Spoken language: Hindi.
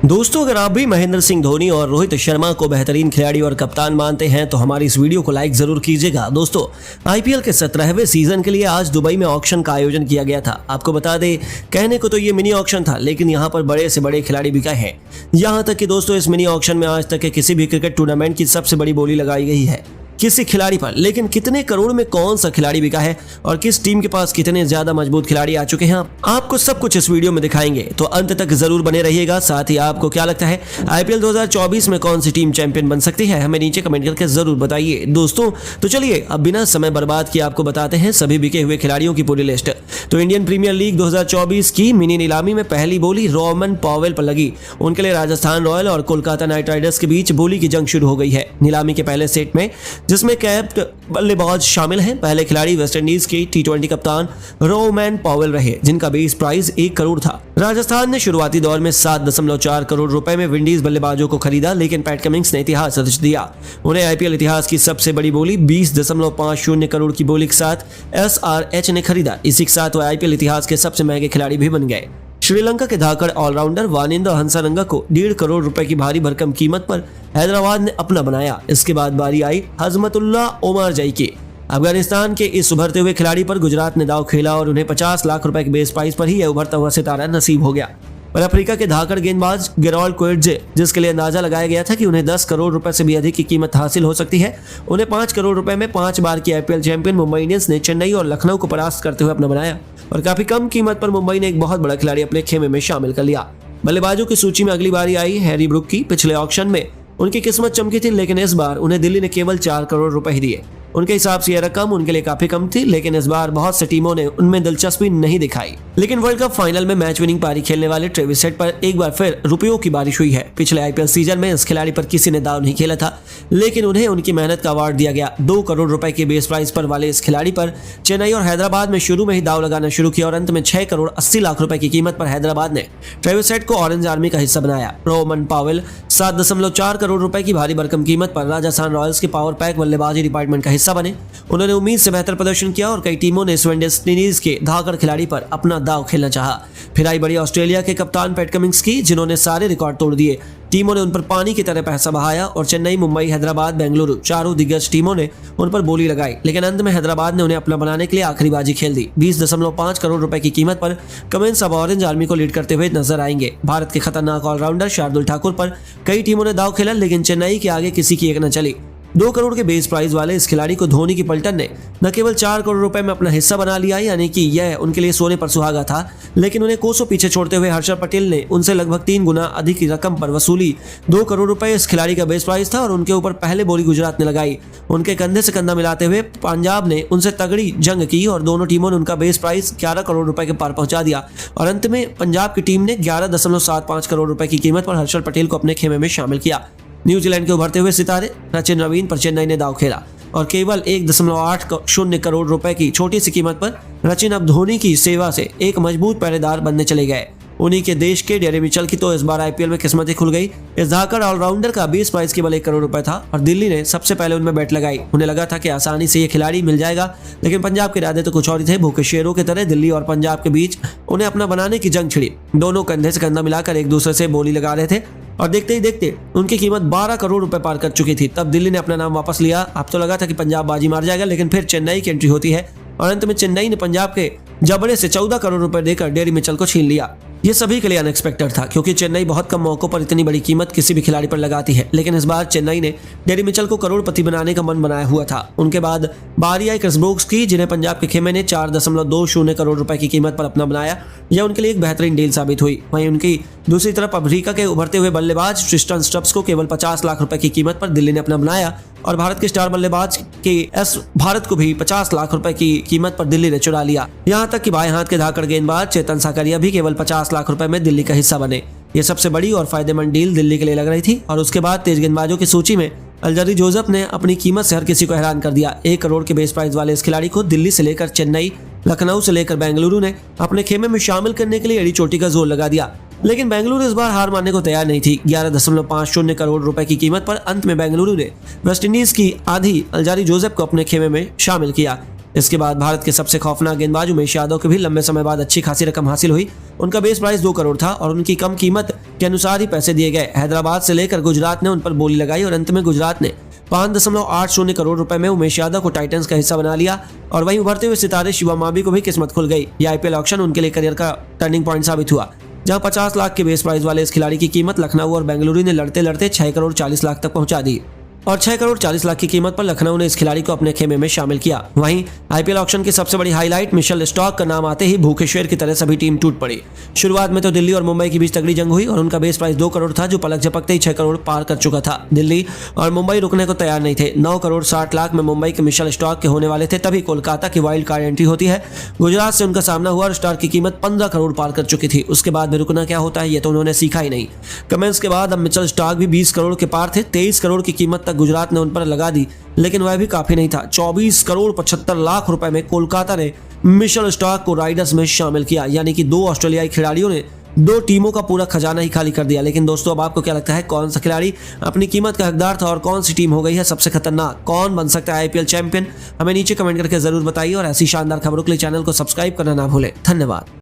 दोस्तों, अगर आप भी महेंद्र सिंह धोनी और रोहित शर्मा को बेहतरीन खिलाड़ी और कप्तान मानते हैं तो हमारी इस वीडियो को लाइक जरूर कीजिएगा। दोस्तों, आईपीएल के 17वें सीजन के लिए आज दुबई में ऑक्शन का आयोजन किया गया था। आपको बता दें, कहने को तो ये मिनी ऑक्शन था, लेकिन यहाँ पर बड़े से बड़े खिलाड़ी बिकाए हैं। यहाँ तक कि दोस्तों, इस मिनी ऑक्शन में आज तक के किसी भी क्रिकेट टूर्नामेंट की सबसे बड़ी बोली लगाई गई है किसी खिलाड़ी पर। लेकिन कितने करोड़ में कौन सा खिलाड़ी बिका है और किस टीम के पास कितने ज्यादा मजबूत खिलाड़ी आ चुके हैं, आपको सब कुछ इस वीडियो में दिखाएंगे, तो अंत तक जरूर बने रहिएगा। साथ ही आपको क्या लगता है, आईपीएल 2024 में कौन सी टीम चैंपियन बन सकती है, हमें नीचे कमेंट करके जरूर बताइए। दोस्तों, तो चलिए अब बिना समय बर्बाद किए आपको बताते हैं सभी बिके हुए खिलाड़ियों की पूरी लिस्ट। तो इंडियन प्रीमियर लीग 2024 की मिनी नीलामी में पहली बोली रोमन पॉवेल पर लगी। उनके लिए राजस्थान रॉयल और कोलकाता नाइट राइडर्स के बीच बोली की जंग शुरू हो गई है। नीलामी के पहले सेट में, जिसमें कैप्ट बल्लेबाज शामिल हैं, पहले खिलाड़ी वेस्टइंडीज के टी20 कप्तान रोमन पॉवेल रहे, जिनका बेस प्राइस 1 करोड़ था। राजस्थान ने शुरुआती दौर में 7.4 करोड़ रुपए में विंडीज बल्लेबाजों को खरीदा, लेकिन पैट कमिंग्स ने इतिहास रच दिया। उन्हें आईपीएल इतिहास की सबसे बड़ी बोली 20.50 करोड़ की बोली के साथ एसआरएच ने खरीदा। इसी के साथ वो आईपीएल इतिहास के सबसे महंगे खिलाड़ी भी बन गए। श्रीलंका के धाकड़ ऑलराउंडर वानिंदा हंसारंगा को 1.5 करोड़ रुपए की भारी भरकम कीमत पर हैदराबाद ने अपना बनाया। इसके बाद बारी आई हजमतुल्लाह ओमर जई की। अफगानिस्तान के इस उभरते हुए खिलाड़ी पर गुजरात ने दाव खेला और उन्हें 50 लाख रुपए के बेस प्राइस पर ही यह उभरता हुआ सितारा नसीब हो गया। पर अफ्रीका के धाकड़ गेंदबाज गेरोल्ड कोएट्जे, जिसके लिए अंदाजा लगाया गया था कि उन्हें 10 करोड़ रुपए से भी अधिक की कीमत हासिल हो सकती है, उन्हें 5 करोड़ रुपए में 5 बार की आईपीएल चैंपियन मुंबई इंडियंस ने चेन्नई और लखनऊ को परास्त करते हुए अपना बनाया। और काफी कम कीमत पर मुंबई ने एक बहुत बड़ा खिलाड़ी अपने खेमे में शामिल कर लिया। बल्लेबाजों की सूची में अगली बारी आई हैरी ब्रुक की। पिछले ऑक्शन में उनकी किस्मत चमकी थी, लेकिन इस बार उन्हें दिल्ली ने केवल 4 करोड़ रुपए ही दिए। उनके हिसाब से यह रकम उनके लिए काफी कम थी, लेकिन इस बार बहुत से टीमों ने उनमें दिलचस्पी नहीं दिखाई। लेकिन वर्ल्ड कप फाइनल में मैच विनिंग पारी खेलने वाले ट्रेविस हेड पर एक बार फिर रुपयों की बारिश हुई है। पिछले आईपीएल सीजन में इस खिलाड़ी पर किसी ने दाव नहीं खेला था, लेकिन उन्हें उनकी मेहनत का अवार्ड दिया गया। 2 करोड़ रुपए के बेस प्राइस पर वाले इस खिलाड़ी पर चेन्नई और हैदराबाद में शुरू में ही दाव लगाना शुरू किया और अंत में 6 करोड़ 80 लाख रुपए की कीमत पर हैदराबाद ने ट्रेविस हेड को ऑरेंज आर्मी का हिस्सा बनाया। रोमन पॉवेल 7.4 करोड़ रुपए की भारी भरकम कीमत पर राजस्थान रॉयल्स के पावर पैक बल्लेबाजी डिपार्टमेंट का हिस्सा बने। उन्होंने उम्मीद से बेहतर प्रदर्शन किया और कई टीमों ने वेस्टइंडीज के धाकड़ खिलाड़ी पर अपना दाव खेलना चाहा। फिर आई बड़ी ऑस्ट्रेलिया के कप्तान पैट कमिंग्स की, जिन्होंने सारे रिकॉर्ड तोड़ दिए। टीमों ने उन पर पानी की तरह पैसा बहाया और चेन्नई, मुंबई, हैदराबाद, बेंगलुरु चारों दिग्गज टीमों ने उन पर बोली लगाई। लेकिन अंत में हैदराबाद ने उन्हें अपना बनाने के लिए आखिरी बाजी खेल दी। 20.5 करोड़ रुपए की कीमत पर कमिंस अब ऑरेंज आर्मी को लीड करते हुए नजर आएंगे। भारत के खतरनाक ऑलराउंडर शार्दुल ठाकुर पर कई टीमों ने दाव खेला, लेकिन चेन्नई के आगे किसी की एक न चली। 2 करोड़ के बेस प्राइस वाले इस खिलाड़ी को धोनी की पलटन ने न केवल 4 करोड़ रुपए में अपना हिस्सा बना लिया, यानी कि यह उनके लिए सोने पर सुहागा था, लेकिन उन्हें कोसों पीछे छोड़ते हुए हर्षल पटेल ने उनसे लगभग 3 गुना अधिक की रकम पर वसूली। 2 करोड़ रुपए इस खिलाड़ी का बेस प्राइस था और उनके ऊपर पहले बोली गुजरात ने लगाई। उनके कंधे से कंधा मिलाते हुए पंजाब ने उनसे तगड़ी जंग की और दोनों टीमों ने उनका बेस प्राइस 11 करोड़ रुपए के पार पहुंचा दिया। और अंत में पंजाब की टीम ने 11.75 करोड़ रुपए की कीमत पर हर्षल पटेल को अपने खेमे में शामिल किया। न्यूजीलैंड के उभरते हुए सितारे सचिन रवीन पर चेन्नई ने दाव खेला और केवल 1.80 करोड़ रुपए की छोटी सी कीमत पर सचिन अब धोनी की सेवा से एक मजबूत पहरेदार बनने चले गए। उन्हीं के देश के डेरे मिचेल की तो इस बार आईपीएल में किस्मत ही खुल गई। इस धाकड़ ऑलराउंडर का बेस प्राइस केवल 1 करोड़ रुपए था और दिल्ली ने सबसे पहले उनमें बैट लगाई। उन्हें लगा था कि आसानी से ये खिलाड़ी मिल जाएगा, लेकिन पंजाब के इरादे तो कुछ और ही थे। भूखे शेरों की तरह दिल्ली और पंजाब के बीच उन्हें अपना बनाने की जंग छिड़ी। दोनों कंधे से कंधा मिलाकर एक दूसरे से बोली लगा रहे थे और देखते ही देखते उनकी कीमत 12 करोड़ रुपए पार कर चुकी थी। तब दिल्ली ने अपना नाम वापस लिया। अब तो लगा था कि पंजाब बाजी मार जाएगा, लेकिन फिर चेन्नई की एंट्री होती है और अंत में चेन्नई ने पंजाब के जबड़े से 14 करोड़ रुपए देकर डेरी मिचेल को छीन लिया। ये सभी के लिए अनएक्सपेक्टेड था, क्योंकि चेन्नई बहुत कम मौकों पर इतनी बड़ी कीमत किसी भी खिलाड़ी पर लगाती है। लेकिन इस बार चेन्नई ने डेरी मिचेल को करोड़पति बनाने का मन बनाया हुआ था। उनके बाद बारी आई क्रिस ब्रोक्स की, जिन्हें पंजाब के खेमे ने 4.20 करोड़ रुपए की कीमत पर अपना बनाया। यह उनके लिए एक बेहतरीन डील साबित हुई। वहीं उनकी दूसरी तरफ अफ्रीका के उभरते हुए बल्लेबाज ट्रिस्टन स्टब्स को केवल 50 लाख रुपए की कीमत पर दिल्ली ने अपना बनाया और भारत के स्टार बल्लेबाज के एस भारत को भी 50 लाख रुपए की कीमत पर दिल्ली ने चुरा लिया। यहाँ तक कि बाएं हाथ के धाकड़ गेंदबाज चेतन साकरिया भी केवल 50 लाख रुपए में दिल्ली का हिस्सा बने। ये सबसे बड़ी और फायदेमंद डील दिल्ली के लिए लग रही थी। और उसके बाद तेज गेंदबाजों की सूची में अल्जारी जोसेफ ने अपनी कीमत से हर किसी को हैरान कर दिया। 1 करोड़ के बेस प्राइस वाले इस खिलाड़ी को दिल्ली से लेकर चेन्नई, लखनऊ से लेकर बेंगलुरु ने अपने खेमे में शामिल करने के लिए एड़ी चोटी का जोर लगा दिया। लेकिन बेंगलुरु इस बार हार मानने को तैयार नहीं थी। 11.50 करोड़ रुपए की कीमत पर अंत में बेंगलुरु ने वेस्टइंडीज की आधी अल्जारी जोसेफ को अपने खेमे में शामिल किया। इसके बाद भारत के सबसे खौफनाक गेंदबाज उमेश यादव के भी लंबे समय बाद अच्छी खासी रकम हासिल हुई। उनका बेस प्राइस 2 करोड़ था और उनकी कम कीमत के अनुसार ही पैसे दिए गए। हैदराबाद से लेकर गुजरात ने उन पर बोली लगाई और अंत में गुजरात ने 5.80 करोड़ रुपए में उमेश यादव को टाइटंस का हिस्सा बना लिया। और वहीं उभरते हुए सितारे शिवम मावी को भी किस्मत खुल गई। यह आईपीएल ऑक्शन उनके लिए करियर का टर्निंग पॉइंट साबित हुआ, जहां 50 लाख के बेस प्राइस वाले इस खिलाड़ी की कीमत लखनऊ और बेंगलुरु ने लड़ते लड़ते 6 करोड़ 40 लाख तक पहुंचा दी और 6 करोड़ 40 लाख की कीमत पर लखनऊ ने इस खिलाड़ी को अपने खेमे में शामिल किया। वहीं आईपीएल ऑक्शन की सबसे बड़ी हाईलाइट मिशेल स्टार्क का नाम आते ही भूखे शेर की तरह सभी टीम टूट पड़ी। शुरुआत में तो दिल्ली और मुंबई के बीच तगड़ी जंग हुई और उनका बेस प्राइस 2 करोड़ था, जो पलक झपकते ही 6 करोड़ पार कर चुका था। दिल्ली और मुंबई रुकने को तैयार नहीं थे। 9 करोड़ 60 लाख में मुंबई के मिशेल स्टार्क के होने वाले थे, तभी कोलकाता की वाइल्ड कार्ड एंट्री होती है। गुजरात से उनका सामना हुआ और स्टार्क की कीमत 15 करोड़ पार कर चुकी थी। उसके बाद में रुकना क्या होता है ये तो उन्होंने सीखा ही नहीं। कमेंस के बाद अब मिचेल स्टार्क भी 20 करोड़ के पार थे। 23 करोड़ की कीमत तक गुजरात ने उन पर लगा दी, लेकिन वह भी काफी नहीं था। 24 करोड़ 75 लाख रुपए में कोलकाता ने मिशेल स्टार्क को राइडर्स में शामिल किया, यानी कि 2 ऑस्ट्रेलियाई खिलाड़ियों ने 2 टीमों का पूरा खजाना ही खाली कर दिया। लेकिन दोस्तों, अब आपको क्या लगता है, कौन सा खिलाड़ी अपनी कीमत का हकदार था और कौन सी टीम हो गई है सबसे खतरनाक? कौन बन सकता है आईपीएल चैंपियन? हमें नीचे कमेंट करके जरूर बताइए और ऐसी शानदार खबरों के लिए चैनल को सब्सक्राइब करना ना भूलें। धन्यवाद।